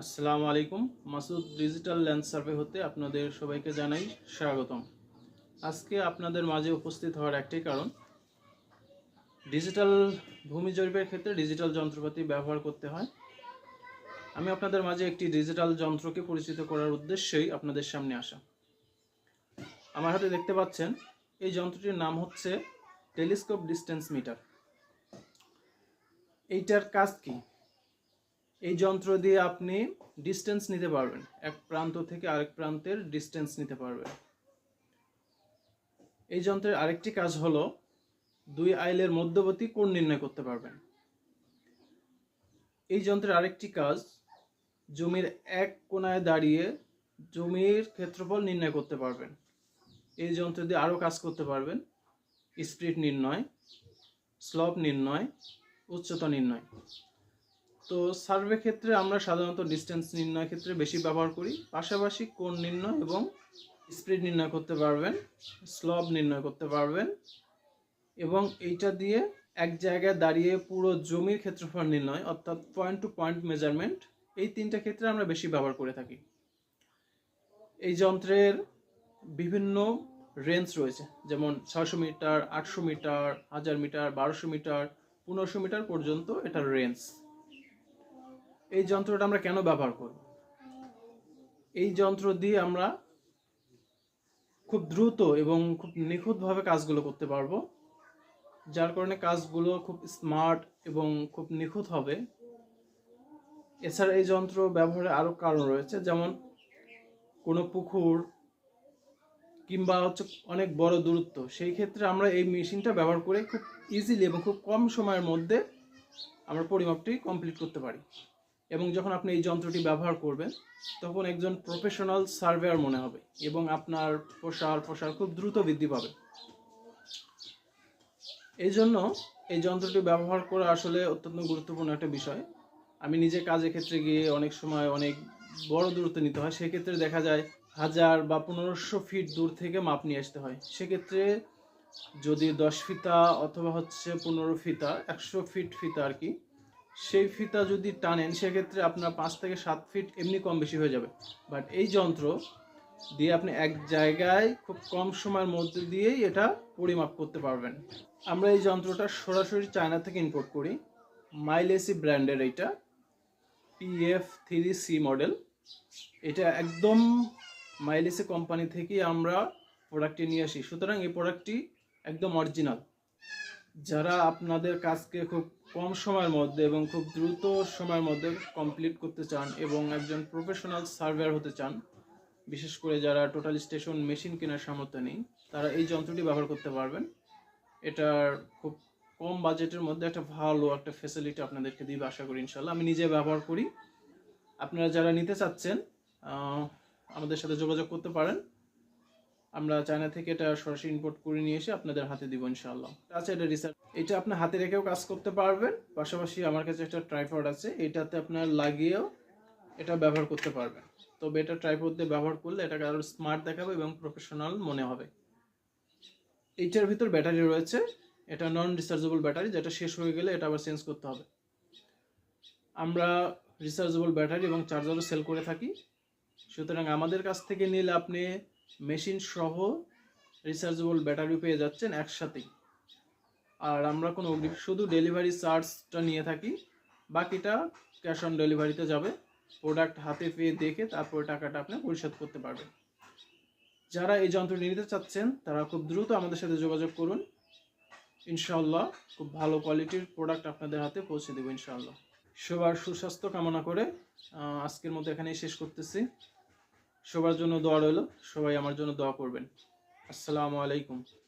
আসসালামু আলাইকুম। Masud digital land survey হতে আপনাদের সবাইকে জানাই স্বাগতম। আজকে আপনাদের মাঝে উপস্থিত হওয়ার একটাই কারণ, ডিজিটাল ভূমি জরিপের ক্ষেত্রে ডিজিটাল যন্ত্রপাতি ব্যবহার করতে হয়। আমি আপনাদের মাঝে একটি ডিজিটাল যন্ত্রকে পরিচিত করার উদ্দেশ্যেই আপনাদের সামনে আসা। আমার হাতে দেখতে পাচ্ছেন এই যন্ত্রটির নাম হচ্ছে টেলিস্কোপ ডিস্টেন্স মিটার। এইটার কাজ কি? এই যন্ত্র দিয়ে আপনি ডিস্টেন্স নিতে পারবেন, এক প্রান্ত থেকে আরেক প্রান্তের ডিস্টেন্স নিতে পারবেন। এই যন্ত্রের আরেকটি কাজ হলো দুই আইলের মধ্যবর্তী কোণ নির্ণয় করতে পারবেন। এই যন্ত্রের আরেকটি কাজ জমির এক কোণায় দাঁড়িয়ে জমির ক্ষেত্রফল নির্ণয় করতে পারবেন। এই যন্ত্র দিয়ে আরও কাজ করতে পারবেন, স্প্লিট নির্ণয়, স্লপ নির্ণয়, উচ্চতা নির্ণয়। তো সার্ভে ক্ষেত্রে আমরা সাধারণত ডিস্টেন্স নির্ণয় ক্ষেত্রে বেশি ব্যবহার করি, পাশাপাশি কোণ নির্ণয় এবং স্প্লিট নির্ণয় করতে পারবেন, স্লপ নির্ণয় করতে পারবেন, এবং এইটা দিয়ে এক জায়গায় দাঁড়িয়ে পুরো জমির ক্ষেত্রফল নির্ণয় অর্থাৎ পয়েন্ট টু পয়েন্ট মেজারমেন্ট, এই তিনটা ক্ষেত্রে আমরা বেশি ব্যবহার করে থাকি। এই যন্ত্রের বিভিন্ন রেঞ্জ রয়েছে, যেমন 600 metre, 800 metre, 1000 metre, 1200 metre, 1500 metre পর্যন্ত এটার রেঞ্জ। এই যন্ত্রটা আমরা কেন ব্যবহার করব? এই যন্ত্র দিয়ে আমরা খুব দ্রুত এবং খুব নিখুঁতভাবে কাজগুলো করতে পারবো, যার কারণে কাজগুলো খুব স্মার্ট এবং খুব নিখুঁত হবে। এছাড়া এই যন্ত্র ব্যবহারের আরও কারণ রয়েছে, যেমন কোনো পুকুর কিংবা অনেক বড় দূরত্ব, সেই ক্ষেত্রে আমরা এই মেশিনটা ব্যবহার করে খুব ইজিলি এবং খুব কম সময়ের মধ্যে আমরা পরিমাপটি কমপ্লিট করতে পারি। এবং যখন আপনি এই যন্ত্রটি ব্যবহার করবেন তখন একজন প্রফেশনাল সার্ভেয়ার মনে হবে এবং আপনার প্রসার খুব দ্রুত বৃদ্ধি পাবে। এই জন্য এই যন্ত্রটি ব্যবহার করা আসলে অত্যন্ত গুরুত্বপূর্ণ একটা বিষয়। আমি নিজে কাজের ক্ষেত্রে গিয়ে অনেক সময় অনেক বড় দূরত্ব নিতে হয়, সেক্ষেত্রে দেখা যায় 1000 বা 1500 ফিট দূর থেকে মাপ নিয়ে আসতে হয়। সেক্ষেত্রে যদি 10 ফিতা অথবা 15 ফিতা, 100 ফিট ফিতা আর কি, সেই ফিতা যদি টানেন সেক্ষেত্রে আপনার 5 থেকে 7 ফিট এমনি কম বেশি হয়ে যাবে। বাট এই যন্ত্র দিয়ে আপনি এক জায়গায় খুব কম সময়ের মধ্যে দিয়েই এটা পরিমাপ করতে পারবেন। আমরা এই যন্ত্রটা সরাসরি চায়না থেকে ইম্পোর্ট করি, মাইলেসি ব্র্যান্ডের। এইটা PF3C মডেল। এটা একদম মাইলেসি কোম্পানি থেকেই আমরা প্রোডাক্টটি নিয়ে আসি, সুতরাং এই প্রোডাক্টটি একদম অরিজিনাল। যারা আপনাদের কাজকে খুব কম সময়ের মধ্যে এবং খুব দ্রুত সময়ের মধ্যে কমপ্লিট করতে চান এবং একজন প্রফেশনাল সার্ভেয়ার হতে চান, বিশেষ করে যারা টোটাল স্টেশন মেশিন কেনার সামর্থ্য নেই, তারা এই যন্ত্রটি ব্যবহার করতে পারবেন। এটার খুব কম বাজেটের মধ্যে একটা ভালো একটা ফ্যাসিলিটি আপনাদেরকে দিবে আশা করি ইনশাল্লাহ। আমি নিজে ব্যবহার করি। আপনারা যারা নিতে চাচ্ছেন আমাদের সাথে যোগাযোগ করতে পারেন। আমরা চায়না থেকে এটা সরাসরি ইম্পোর্ট করে নিয়ে এসে আপনাদের হাতে দিব ইনশাআল্লাহ। আচ্ছা, এটা রিসার্চ, এটা আপনি হাতে রেখেও কাজ করতে পারবেন, পাশাপাশি আমার কাছে একটা ট্রাইপড আছে, এটাতে আপনার লাগিয়েও এটা ব্যবহার করতে পারবেন। তবে এটা ট্রাইপড দিয়ে ব্যবহার করলে এটাকে আরও স্মার্ট দেখাবে এবং প্রফেশনাল মনে হবে। এইটার ভিতর ব্যাটারি রয়েছে, এটা নন রিচার্জেবল ব্যাটারি, যেটা শেষ হয়ে গেলে এটা আবার চেঞ্জ করতে হবে। আমরা রিচার্জেবল ব্যাটারি এবং চার্জারও সেল করে থাকি, সুতরাং আমাদের কাছ থেকে নিলে আপনি মেশিন সহ রিচার্জেবল ব্যাটারি পেয়ে যাচ্ছেন একসাথেই। আর আমরা কোনো শুধু ডেলিভারি চার্জটা নিয়ে থাকি, বাকিটা ক্যাশ অন ডেলিভারিতে যাবে। প্রোডাক্ট হাতে পেয়ে দেখে তারপরে টাকাটা আপনি পরিশোধ করতে পারবেন। যারা এই যন্ত্রটি নিতে চাচ্ছেন তারা খুব দ্রুত আমাদের সাথে যোগাযোগ করুন, ইনশাআল্লাহ খুব ভালো কোয়ালিটির প্রোডাক্ট আপনাদের হাতে পৌঁছে দেবো ইনশাআল্লাহ। সবার সুস্বাস্থ্য কামনা করে আজকের মতো এখানেই শেষ করতেছি। সবার জন্য দোয়া রইল, সবাই আমার জন্য দোয়া করবেন। আসসালামু আলাইকুম।